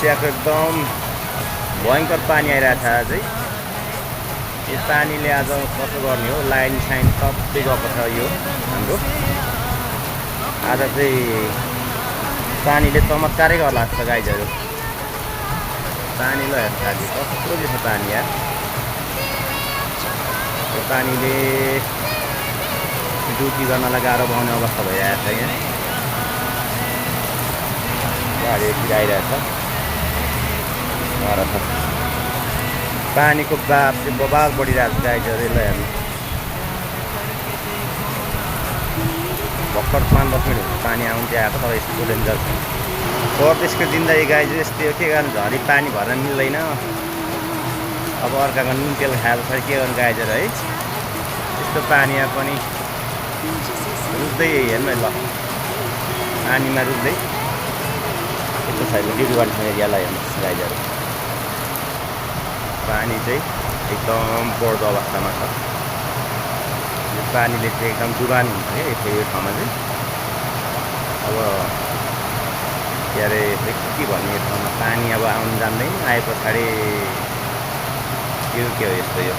त्यहाँको एकदम भयङ्कर पानी आइरहेको छ अझै। यो पानीले आज कसो गर्ने हो, लाइन साइन सबै गएको छ यो हाम्रो। आज चाहिँ पानीले चमत्कारै गर्ला जस्तो गाइजहरू। पानी ल हेर्छ आज कस्तो छ पानी यार। यो पानीले ड्युटी गर्नलाई गाह्रो बनाउने अवस्था भइरहेको छ यहाँ। गाडीतिर आइरहेछ पानीको बाप चाहिँ बबाल बढिरहेको छ गाइजहरू। ल हेर्नु भर्खर 5-10 मिनट हुन्छ पानी आउनु चाहिँ आएको, तर यस्तो डेन्जर छ परदेशको जिन्दगी गाइजहरू। यस्तो के गर्नु, झरी पानी भर्न मिल्दैन। अब अर्काको नुन तेल खाएर छ के गर्नु गाइजहरू है। यस्तो पानीमा पनि रुच्दै हेर्नु है ल, पानीमा रुच्दै यस्तो छैन ड्युटी गर्ने एरियालाई हेर्नुहोस् गाइजहरू। पानी चाहिँ एकदम बढ्दो अवस्थामा छ। यो पानीले चाहिँ एकदम डुबान हुन्छ क्या यो ठाउँमा चाहिँ। अब के अरे के भन्ने यो ठाउँमा पानी अब आउनु जान्दैन, आए पछाडि के हो यस्तो यो